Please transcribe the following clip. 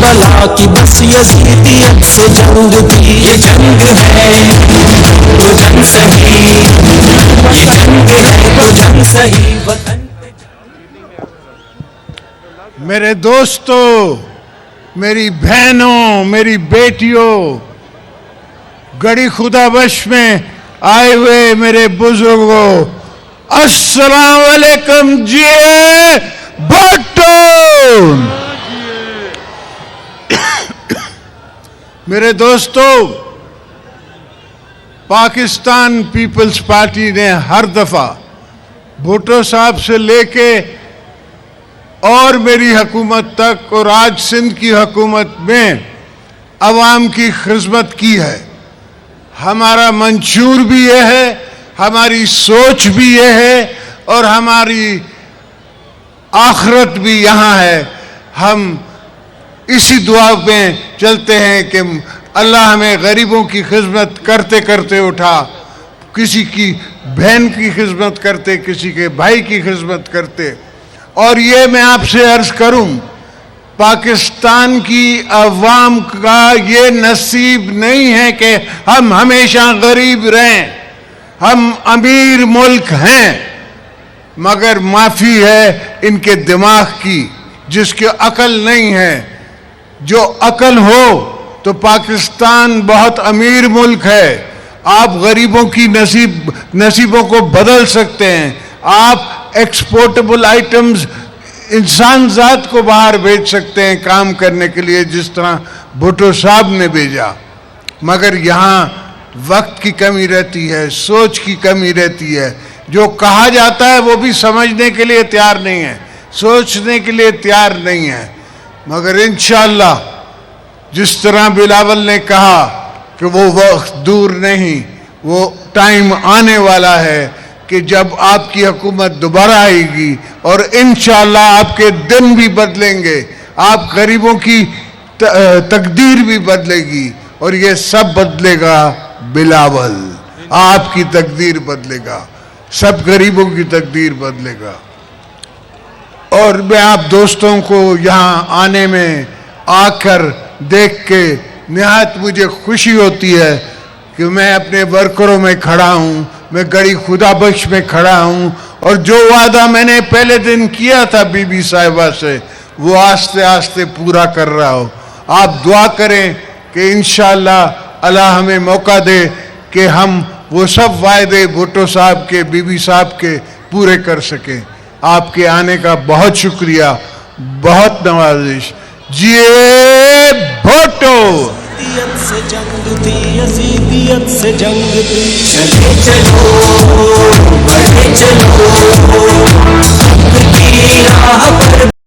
کربلا کی بس یزیدیت سے جنگ تھی. یہ جنگ ہے تو جنگ سہی، یہ جنگ ہے تو جنگ سہی وطن. میرے دوستوں، میری بہنوں، میری بیٹیوں، گڑی خدا بخش میں آئے ہوئے میرے بزرگوں، السلام علیکم. جی بھٹو. میرے دوستوں، پاکستان پیپلز پارٹی نے ہر دفعہ بھٹو صاحب سے لے کے اور میری حکومت تک اور آج سندھ کی حکومت میں عوام کی خدمت کی ہے. ہمارا منشور بھی یہ ہے، ہماری سوچ بھی یہ ہے، اور ہماری آخرت بھی یہاں ہے. ہم اسی دعا میں چلتے ہیں کہ اللہ ہمیں غریبوں کی خدمت کرتے کرتے اٹھا، کسی کی بہن کی خدمت کرتے، کسی کے بھائی کی خدمت کرتے. اور یہ میں آپ سے عرض کروں، پاکستان کی عوام کا یہ نصیب نہیں ہے کہ ہم ہمیشہ غریب رہیں. ہم امیر ملک ہیں، مگر معافی ہے ان کے دماغ کی، جس کی عقل نہیں ہے. جو عقل ہو تو پاکستان بہت امیر ملک ہے. آپ غریبوں کی نصیبوں کو بدل سکتے ہیں. آپ ایکسپورٹیبل آئٹمز، انسان ذات کو باہر بھیج سکتے ہیں کام کرنے کے لیے، جس طرح بھٹو صاحب نے بھیجا. مگر یہاں وقت کی کمی رہتی ہے، سوچ کی کمی رہتی ہے. جو کہا جاتا ہے وہ بھی سمجھنے کے لیے تیار نہیں ہے، سوچنے کے لیے تیار نہیں ہے. مگر انشاءاللہ جس طرح بلاول نے کہا کہ وہ وقت دور نہیں، وہ ٹائم آنے والا ہے کہ جب آپ کی حکومت دوبارہ آئے گی، اور انشاءاللہ آپ کے دن بھی بدلیں گے، آپ غریبوں کی تقدیر بھی بدلے گی. اور یہ سب بدلے گا بلاول. آپ کی تقدیر بدلے گا، سب غریبوں کی تقدیر بدلے گا. اور میں آپ دوستوں کو یہاں آنے میں آ کر دیکھ کے نہایت مجھے خوشی ہوتی ہے کہ میں اپنے ورکروں میں کھڑا ہوں، میں گڑی خدا بخش میں کھڑا ہوں، اور جو وعدہ میں نے پہلے دن کیا تھا بی بی صاحبہ سے، وہ آہستہ آہستہ پورا کر رہا ہوں. آپ دعا کریں کہ انشاءاللہ اللہ ہمیں موقع دے کہ ہم وہ سب وعدے بھٹو صاحب کے، بی بی صاحب کے پورے کر سکیں. آپ کے آنے کا بہت شکریہ، بہت نوازش. جی بھٹو. یزیدیت سے جنگ تھی، یزیدیت سے جنگ تھی. چلے چلو